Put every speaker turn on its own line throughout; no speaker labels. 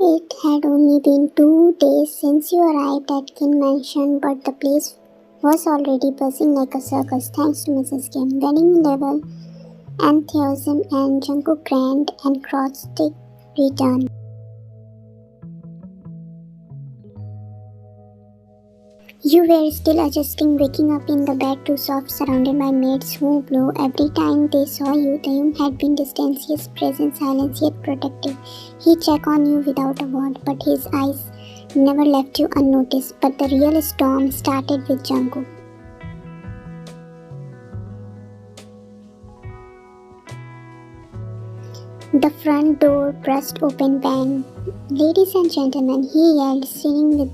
It had only been 2 days since you arrived at Kim Mansion, but the place was already buzzing like a circus thanks to Mrs. Kim. Wedding level enthusiasm and Jungkook grand and cross-stick return. You were still adjusting, waking up in the bed too soft, surrounded by maids who blow every time they saw you. Taehyung had been distancious, present, silent, yet protective. He checked on you without a word, but his eyes never left you unnoticed. But the real storm started with Jungkook. The front door burst open, bang. Ladies and gentlemen, he yelled, sitting with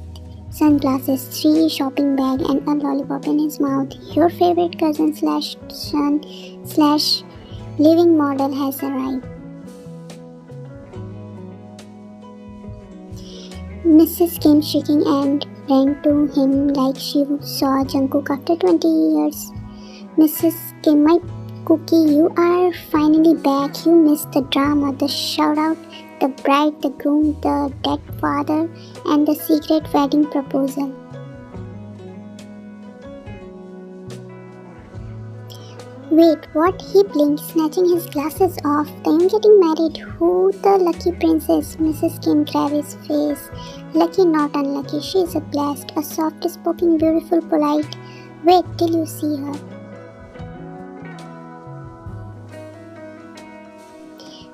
sunglasses, 3 shopping bag and a lollipop in his mouth. Your favorite cousin slash son slash living model has arrived. Mrs. Kim shaking and ran to him like she saw Jungkook after 20 years. Mrs. Kim, my cookie, you are finally back. You missed the drama, the shout out, the bride, the groom, the dead father, and the secret wedding proposal. Wait, what? He blinked, snatching his glasses off. Taehyung getting married? Who the lucky princess? Mrs. Kim grabbed his face. Lucky, not unlucky. She is a blessed, a soft-spoken, beautiful, polite. Wait till you see her.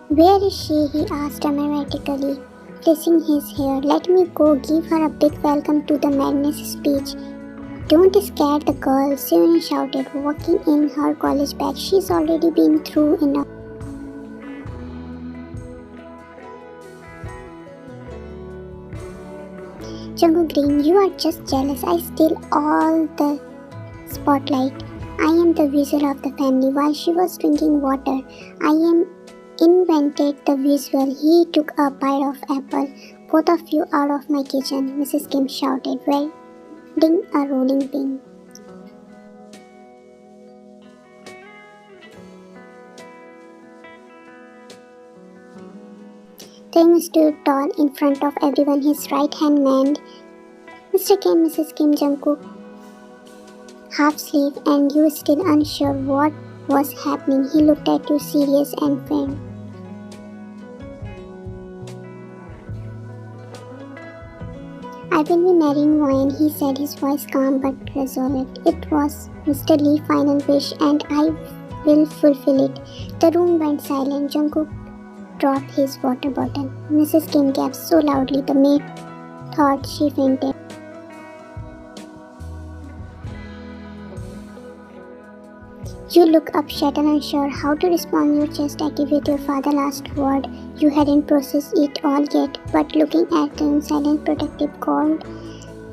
Where is she? He asked dramatically, placing his hair. Let me go, give her a big welcome to the madness speech. Don't scare the girl, Seon shouted, walking in her college bag. She's already been through enough. Jungkook Green, you are just jealous. I steal all the spotlight. I am the visual of the family. While she was drinking water, I invented the visual. He took a bite of apple. Both of you out of my kitchen, Mrs. Kim shouted, wearing a rolling pin. Taehyung stood tall in front of everyone, his right hand manned. Mr. Kim, Mrs. Kim, Jungkook, half sleep, and you still unsure what was happening. He looked at you serious and firm. I will be marrying Ryan, he said, his voice calm but resolute. It was Mr. Lee's final wish and I will fulfill it. The room went silent. Jungkook dropped his water bottle. Mrs. Kim gasped so loudly the maid thought she fainted. You look upset and unsure how to respond. Your chest activated your father's last word. You hadn't processed it all yet, but looking at him, silent, protective, called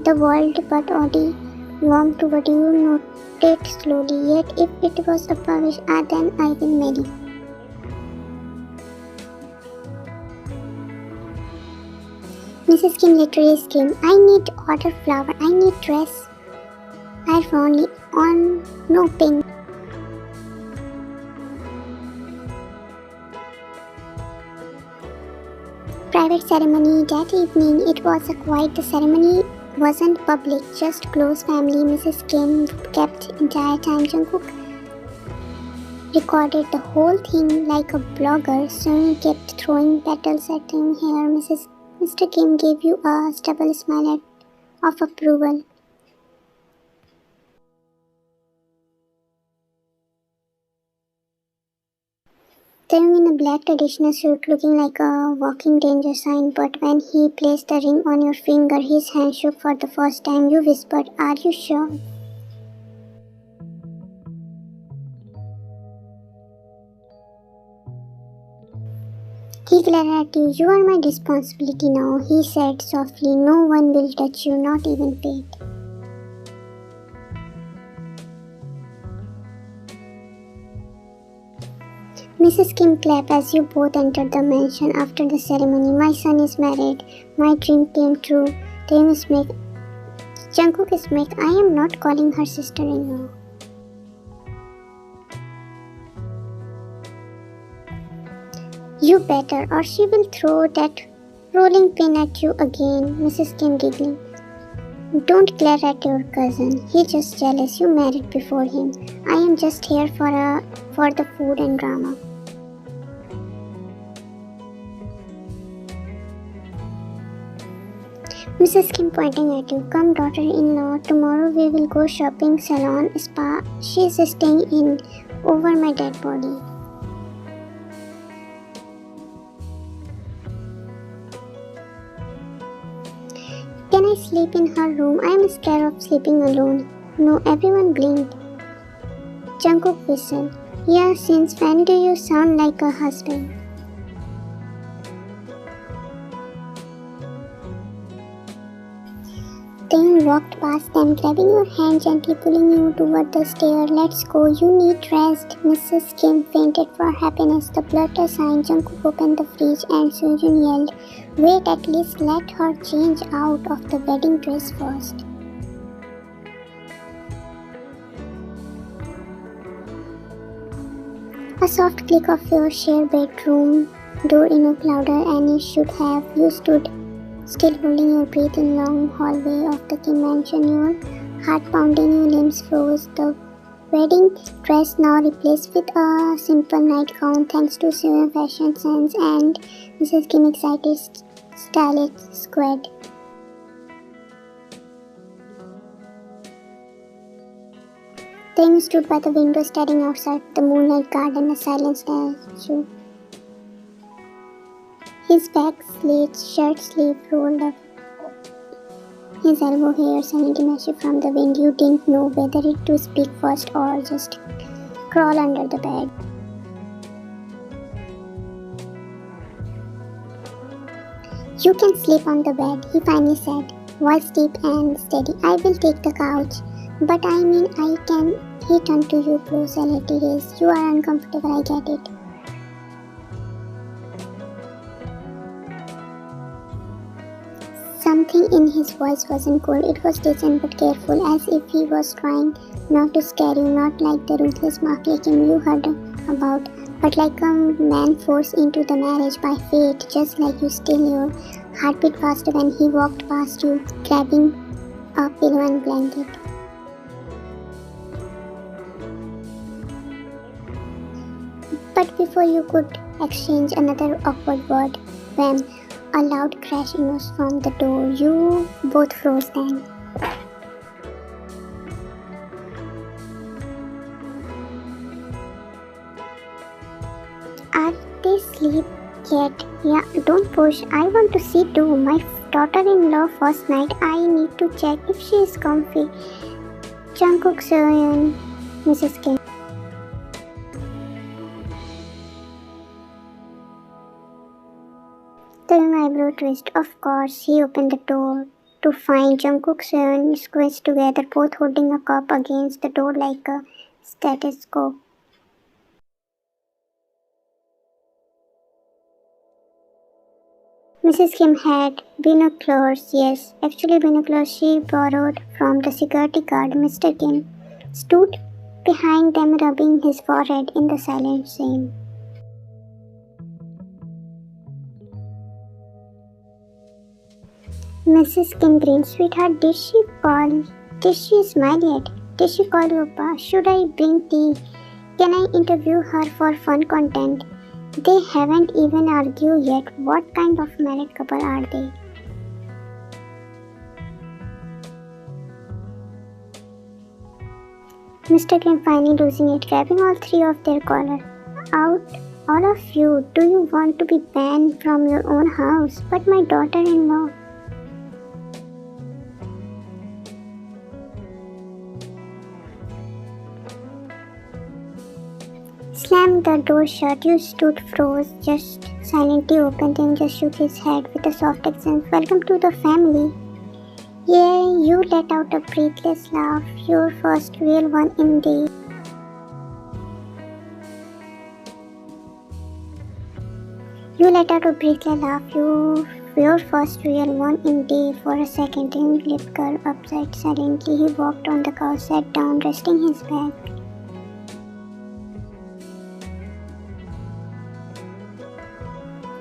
the world, but Odie warmed toward you, nodded slowly. Yet, if it was a promise, then I will marry. Mrs. Kim literally screamed, I need order flower, I need dress. I've only on no pink. Private ceremony that evening. It was a quiet. The ceremony wasn't public, just close family. Mrs. Kim kept entire time. Jungkook recorded the whole thing like a blogger. Seon kept throwing petals at him here. Mr. Kim gave you a stubble smile of approval. Taehyung in a black traditional suit, looking like a walking danger sign, but when he placed the ring on your finger, his hand shook for the first time. You whispered, are you sure? He glared at you. You are my responsibility now, he said softly. No one will touch you, not even fate. Mrs. Kim clapped as you both entered the mansion after the ceremony. My son is married. My dream came true. Taehyung Smith. Jungkook Smith. I am not calling her sister-in-law. You better, or she will throw that Rolling pin at you again, Mrs. Kim giggling. Don't glare at your cousin. He's just jealous you married before him. I am just here for the food and drama. Mrs. Kim pointing at you. Come daughter-in-law, tomorrow we will go shopping, salon, spa. She is staying in over my dead body. Can I sleep in her room? I am scared of sleeping alone. No, everyone blinked. Jungkook whistled. Yeah, since when do you sound like a husband? Taehyung walked past them, grabbing your hand, gently pulling you toward the stair. Let's go, you need rest. Mrs. Kim fainted for happiness. The blurter sign. Jungkook opened the fridge and Sujun yelled, wait, at least let her change out of the wedding dress first. A soft click of your shared bedroom door knocked louder and you should have. You stood still holding your breath in long hallway of the Kim mansion. Your heart pounding, your limbs froze. The wedding dress now replaced with a simple nightgown thanks to Seo fashion sense and Mrs. Kim excited stylist squad. Taehyung stood by the window staring outside the moonlight garden, a silent statue. His back slit, shirt sleeve rolled up. His elbow hair silently messy from the wind. You didn't know whether to speak first or just crawl under the bed. You can sleep on the bed, he finally said, voice deep and steady. I will take the couch. But I mean I can. He turned to you, close a little raised. You are uncomfortable, I get it. Something in his voice wasn't cold, it was distant but careful, as if he was trying not to scare you, not like the ruthless Mafia Kim you heard about, but like a man forced into the marriage by fate, just like you. Still, your heartbeat faster when he walked past you, grabbing a pillow and blanket. But before you could exchange another awkward word, wham! A loud crash emerged from the door. You both froze then. Are they asleep yet? Yeah, don't push. I want to see too. My daughter-in-law first night. I need to check if she is comfy. Jungkook, Seoyeon, Mrs. Kim. Taehyung eyebrow twist. Of course, he opened the door to find Jungkook Seoyeon squished together, both holding a cup against the door like a stethoscope. Mrs. Kim had binoculars, yes, actually binoculars she borrowed from the security guard. Mr. Kim stood behind them, rubbing his forehead in the silent shame. Mrs. Kim grinned. Sweetheart, did she smile yet? Did she call you Oppa? Should I bring tea? Can I interview her for fun content? They haven't even argued yet. What kind of married couple are they? Mr. Kim finally losing it, grabbing all three of their collar. Out, all of you, do you want to be banned from your own house? But my daughter-in-law. Slammed the door shut. You stood froze, just silently opened and just shook his head with a soft accent. Welcome to the family. Yeah, you let out a breathless laugh, your first real one in days. You let out a breathless laugh, your first real one in day. For a second, he lifted her upside silently. He walked on the couch, sat down, resting his back.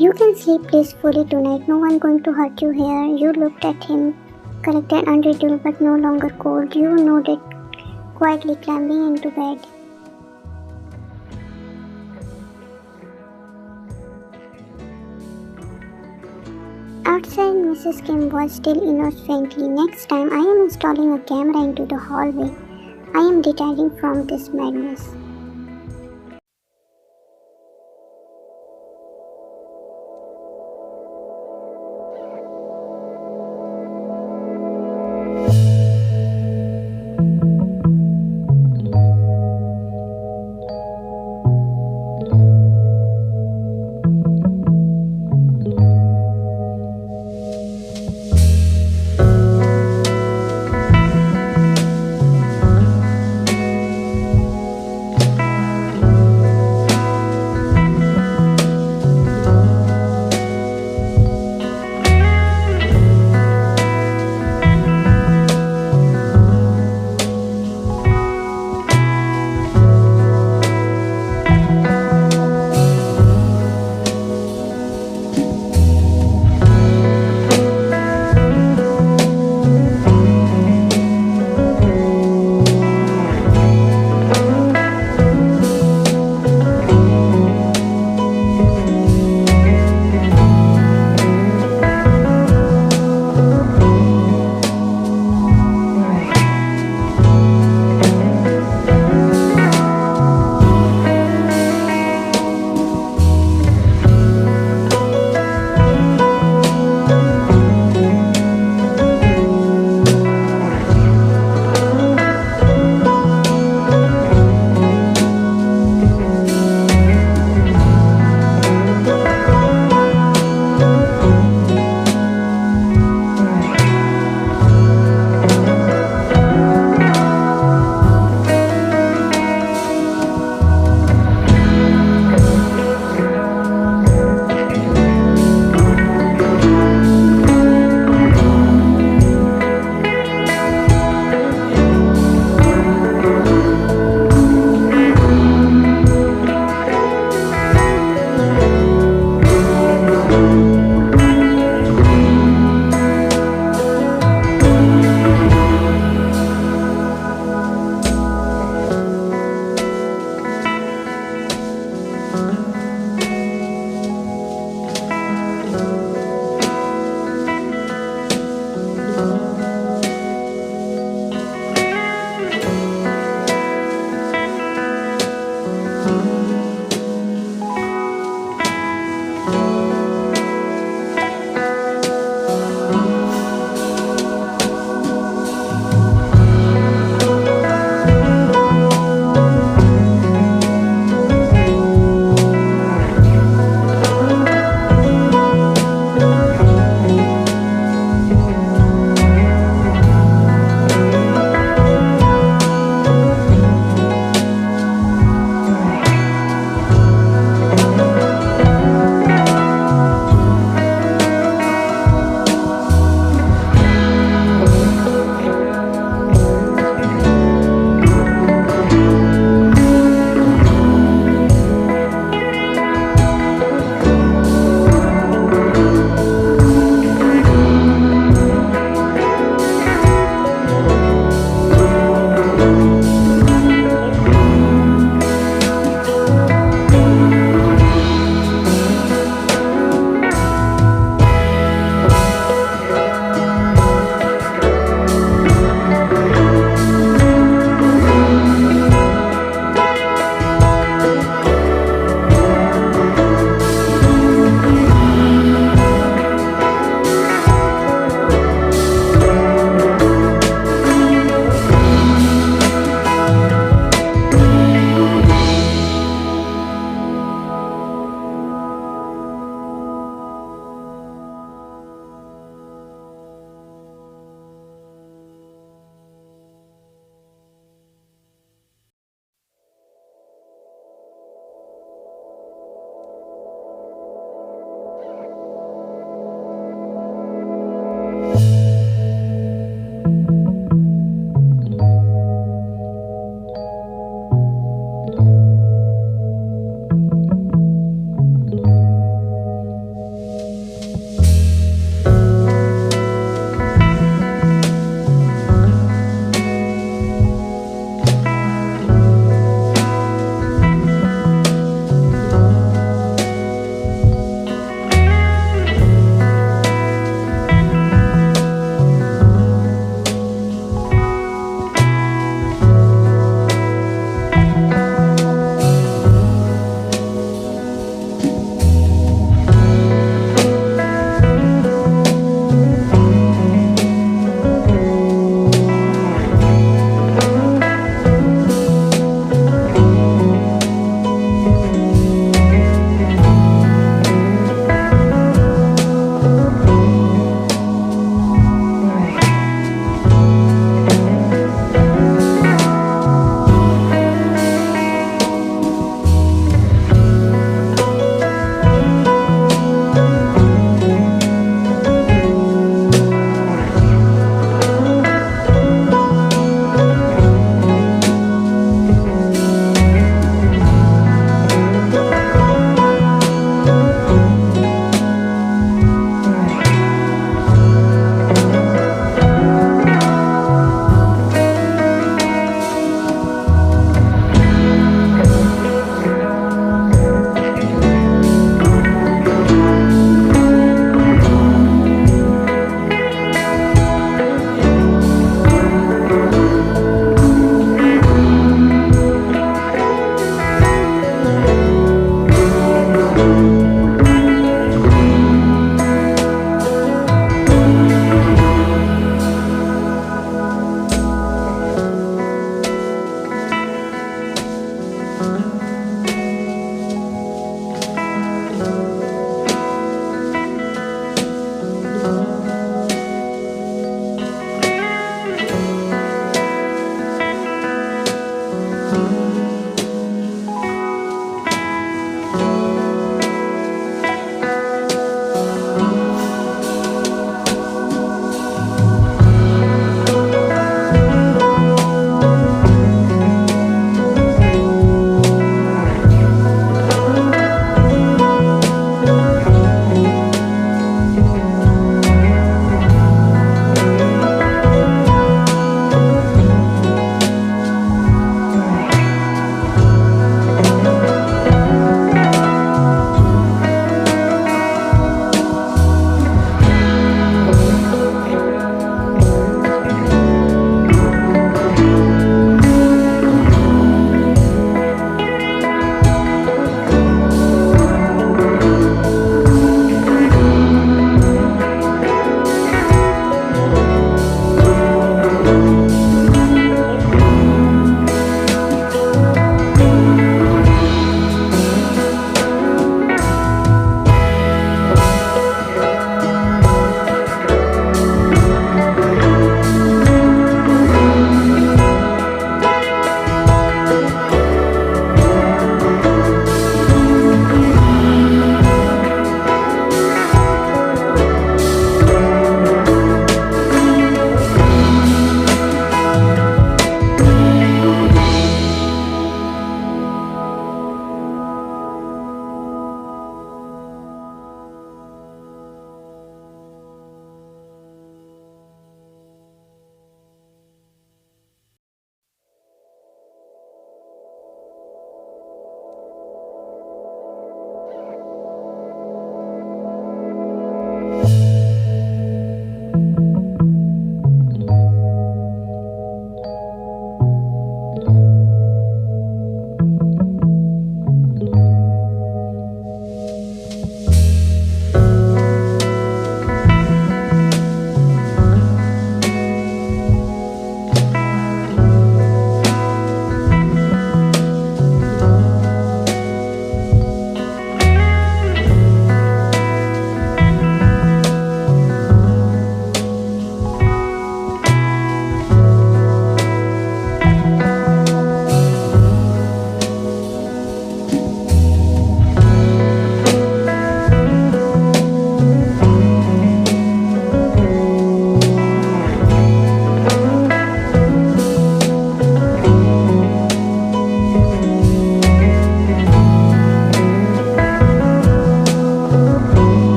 You can sleep peacefully tonight. No one going to hurt you here. You looked at him, corrected, unreadable but no longer cold. You nodded, quietly climbing into bed. Outside, Mrs. Kim was still innocently. Next time, I am installing a camera into the hallway. I am retiring from this madness.